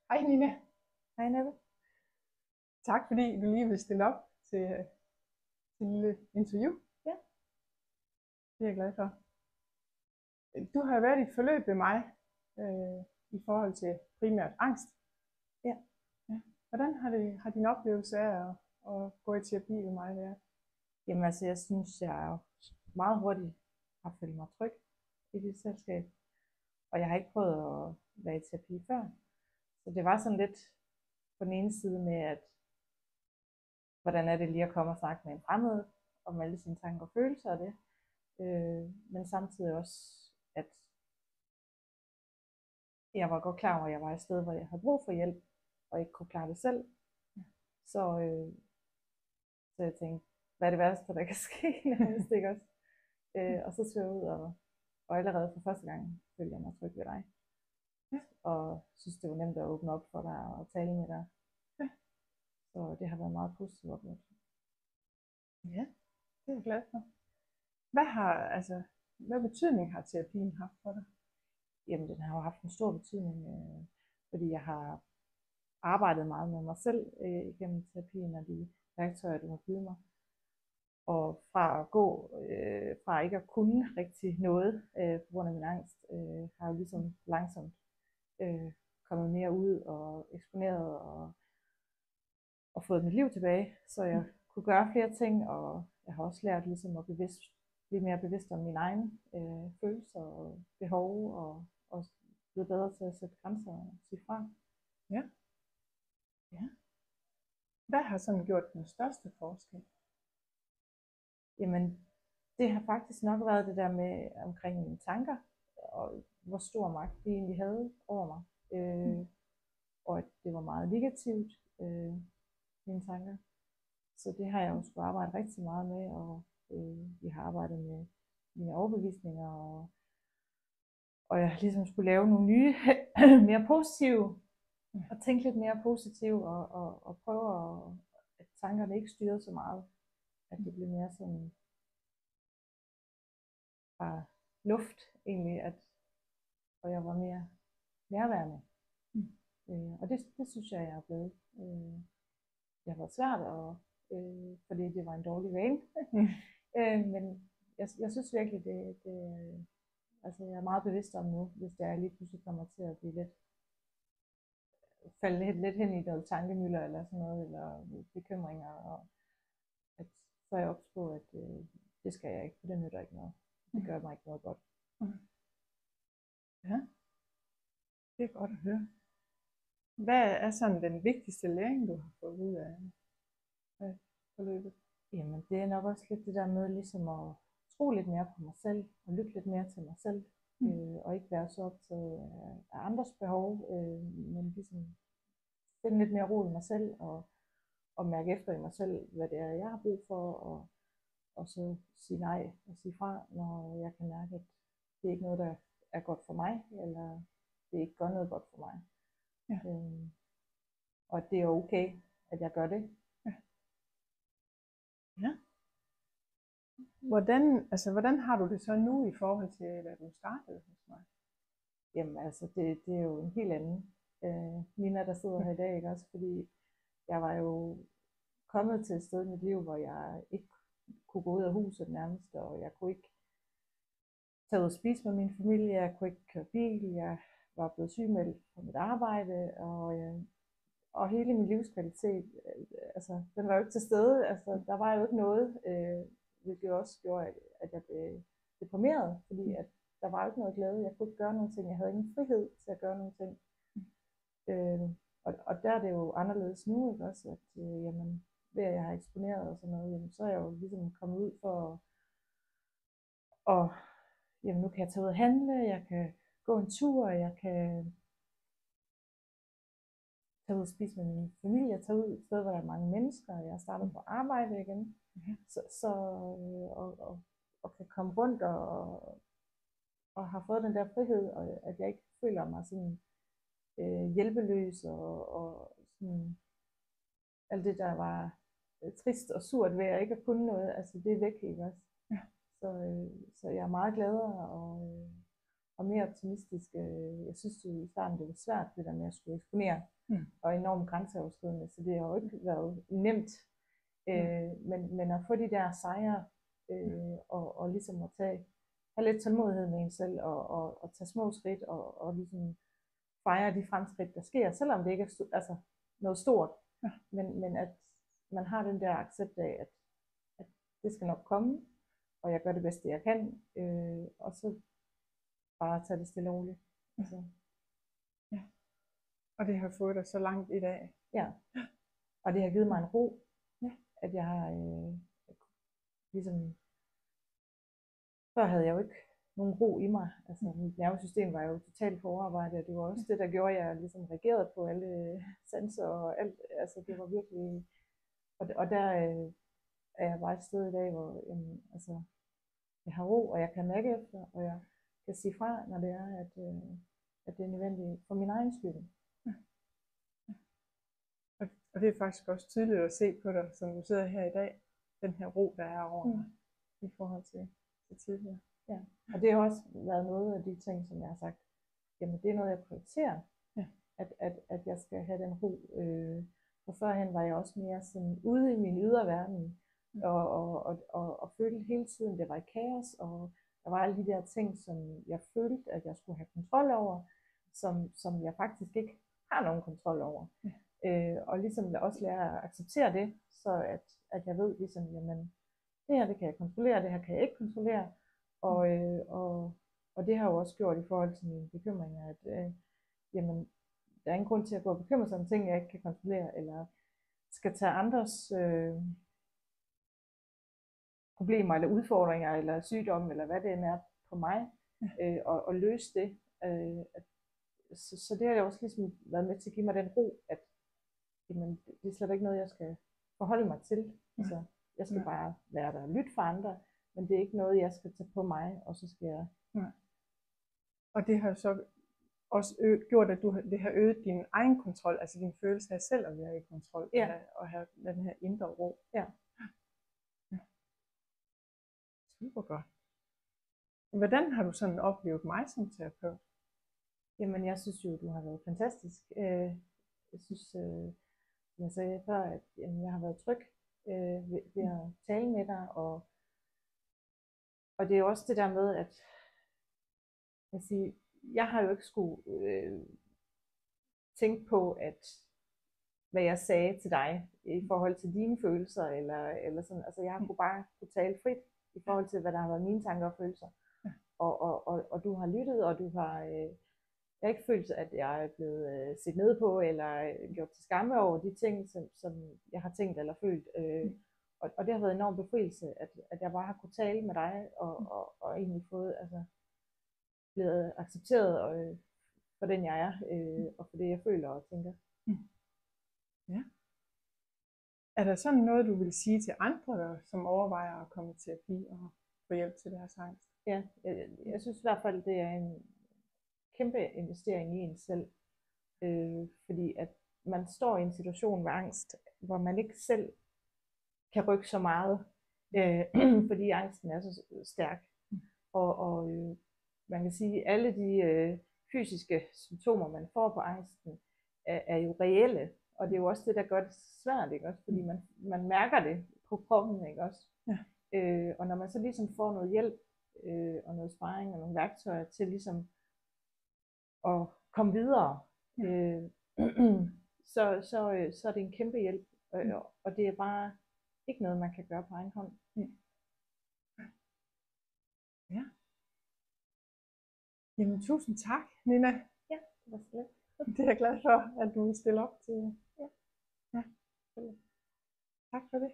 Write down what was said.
Hej Nina, Hej Nette. tak fordi du lige vil stille op til en lille interview. Ja. Det er jeg glad for. Du har været i et forløb ved mig i forhold til primært angst. Ja. Ja. Hvordan har din oplevelse af at gå i terapi ved mig været? Jamen altså, jeg synes, jeg er meget hurtigt har følt mig tryg i dit selskab. Og jeg har ikke prøvet at være i terapi før. Så det var sådan lidt på den ene side med, at hvordan er det lige at komme og snakke med en fremmed om alle sine tanker og følelser af det. Men samtidig også, at jeg var godt klar over, at jeg var et sted, hvor jeg havde brug for hjælp, og ikke kunne klare det selv. Så jeg tænkte, hvad er det værste, der kan ske, nærmest, ikke også? Og så tog jeg ud, og allerede for første gang følte jeg mig tryg ved dig. Ja. Og synes, det var nemt at åbne op for dig og tale med dig. Ja. Så det har været meget positivt oplevelse. Ja, det er jeg glad for. Hvad betydning har terapien haft for dig? Jamen, den har jo haft en stor betydning, fordi jeg har arbejdet meget med mig selv igennem terapien og de værktøjer, du har givet mig. Og fra ikke at kunne rigtig noget på grund af min angst, har jeg jo ligesom langsomt kommet mere ud og eksponeret og fået mit liv tilbage, så jeg kunne gøre flere ting, og jeg har også lært ligesom at blive mere bevidst om mine egne følelser og behov, og blive bedre til at sætte grænser og sige fra. Ja. Ja. Hvad har sådan gjort den største forskel? Jamen, det har faktisk nok været det der med omkring mine tanker, og hvor stor magt de egentlig havde over mig. Og at det var meget negativt, mine tanker. Så det har jeg jo skulle arbejde rigtig meget med, og vi har arbejdet med mine overbevisninger, og jeg ligesom skulle lave nogle nye, mere positive, og tænke lidt mere positivt, og prøve at tankerne ikke styrede så meget, at det blev mere sådan bare luft egentlig, og jeg var mere nærværende. Og det synes jeg er blevet. Det har været svært, fordi det var en dårlig vane. Men jeg synes virkelig, altså jeg er meget bevidst om nu, hvis det er lige pludselig kommer til at blive falde lidt hen i noget tankemylder eller sådan noget, eller bekymringer, og så er jeg ops på, at det skal jeg ikke, for det nytter ikke noget. Det gør mig ikke noget godt. Ja, det er godt at høre. Hvad er sådan den vigtigste læring, du har fået ud af forløbet? Jamen, det er nok også lidt det der med ligesom at tro lidt mere på mig selv, og lytte lidt mere til mig selv, og ikke være så optaget af andres behov, men ligesom finde lidt mere ro i mig selv, og mærke efter i mig selv, hvad det er, jeg har brug for, og så sige nej og sige fra, når jeg kan mærke, at det er ikke noget, der er godt for mig, eller det ikke gør noget godt for mig. Ja. Og at det er okay, at jeg gør det. Ja. Hvordan har du det så nu i forhold til, da du startede hos mig? Jamen altså, det er jo en helt anden Nina, der sidder her i dag, ikke også? Fordi jeg var jo kommet til et sted i mit liv, hvor jeg ikke kunne gå ud af huset nærmest, og jeg kunne ikke tage ud og spise med min familie, jeg kunne ikke køre bil, jeg var blevet sygemeldt på mit arbejde, og hele min livskvalitet, altså den var jo ikke til stede, altså der var jo ikke noget, hvilket også gjorde, at jeg blev deprimeret, fordi at der var jo ikke noget glæde, jeg kunne ikke gøre nogen ting, jeg havde ingen frihed til at gøre nogen ting. Og der er det jo anderledes nu, ikke også, at jamen, ved at jeg har eksponeret og sådan noget, jamen, så er jeg jo ligesom kommet ud for og jamen, nu kan jeg tage ud og handle, jeg kan gå en tur, jeg kan tage ud og spise med min familie, tage ud et sted, hvor der er mange mennesker, og jeg starter på arbejde igen, og kan komme rundt og har fået den der frihed, og at jeg ikke føler mig sådan hjælpeløs, og sådan alt det, der var trist og surt ved at ikke at kunne noget, altså det er væk, ikke også? Ja. Så jeg er meget gladere, og mere optimistisk. Jeg synes jo i starten, det var svært, det der med at skulle eksponere, og enormt grænseoverskridende, så det har jo ikke været nemt. Men at få de der sejre, og ligesom at have lidt tålmodighed med en selv, og tage små skridt, og ligesom fejre de fremskridt, der sker, selvom det ikke er noget stort, men at man har den der accept af, at det skal nok komme, og jeg gør det bedste, jeg kan, og så bare tage det stille og roligt. Altså. Ja. Og det har fået dig så langt i dag. Ja, og det har givet mig en ro, at jeg har ligesom, før havde jeg jo ikke nogen ro i mig, altså mit nervesystem var jo totalt på overarbejde, og det var også det, der gjorde, at jeg ligesom reagerede på alle sanser og alt, altså det var virkelig, og der er jeg bare et sted i dag, hvor altså, jeg har ro, og jeg kan mærke efter, og jeg kan sige fra, når det er, at det er nødvendigt for min egen skyld. Og det er faktisk også tydeligt at se på dig, som du sidder her i dag, den her ro, der er over dig, i forhold til tidligere. Ja, og det har også været noget af de ting, som jeg har sagt, jamen det er noget, jeg prioriterer, at jeg skal have den ro. Og førhen var jeg også mere sådan ude i min ydre verden, og følte hele tiden, det var i kaos, og der var alle de der ting, som jeg følte, at jeg skulle have kontrol over, som jeg faktisk ikke har nogen kontrol over. Og ligesom også lære at acceptere det, så at jeg ved ligesom, jamen det her, det kan jeg kontrollere, det her kan jeg ikke kontrollere, og det har jo også gjort i forhold til mine bekymringer, at jamen, der er ingen grund til at gå og bekymre sig om ting, jeg ikke kan kontrollere, eller skal tage andres problemer, eller udfordringer, eller sygdomme, eller hvad det end er på mig, og løse det. Så det har jeg også ligesom været med til at give mig den ro, at jamen, det er slet ikke noget, jeg skal forholde mig til. Altså, jeg skal bare være der og lytte for andre, men det er ikke noget, jeg skal tage på mig, og så skal jeg... Og det har så også gjort, at det har øget din egen kontrol, altså din følelse af selv at være i kontrol, og have den her indre ro. Ja. Super godt. Hvordan har du sådan oplevet mig som terapeut? Jamen, jeg synes jo, du har været fantastisk. Jeg synes, som jeg sagde før, at jeg har været tryg ved at tale med dig, og det er også det der med, at jeg har jo ikke skulle tænke på, at hvad jeg sagde til dig i forhold til dine følelser, eller sådan, altså jeg har bare kunne tale frit i forhold til, hvad der har været mine tanker og følelser, og du har lyttet, og du har jeg har ikke følt, at jeg er blevet set ned på, eller gjort til skamme over de ting, som jeg har tænkt eller følt. Og det har været en enorm befrielse, at jeg bare har kunne tale med dig, og egentlig fået, altså, blevet accepteret for den jeg er, og for det jeg føler og tænker. Ja. Er der sådan noget, du vil sige til andre, der, som overvejer at komme i terapi og få hjælp til deres angst? Ja, jeg synes i hvert fald, det er en kæmpe investering i en selv, fordi at man står i en situation med angst, hvor man ikke selv kan rykke så meget, fordi angsten er så stærk, og man kan sige, at alle de fysiske symptomer, man får på angsten, er jo reelle, og det er jo også det, der gør det svært, ikke også? Fordi man mærker det på kroppen, ikke også? Ja. Og når man så ligesom får noget hjælp, og noget sparring og nogle værktøjer til ligesom at komme videre, så er det en kæmpe hjælp, og det er bare ikke noget, man kan gøre på egen hånd. Ja. Jamen, tusind tak, Nina. Ja, det var så lidt. Det er jeg glad for, at du vil stille op til. Ja. Tak for det.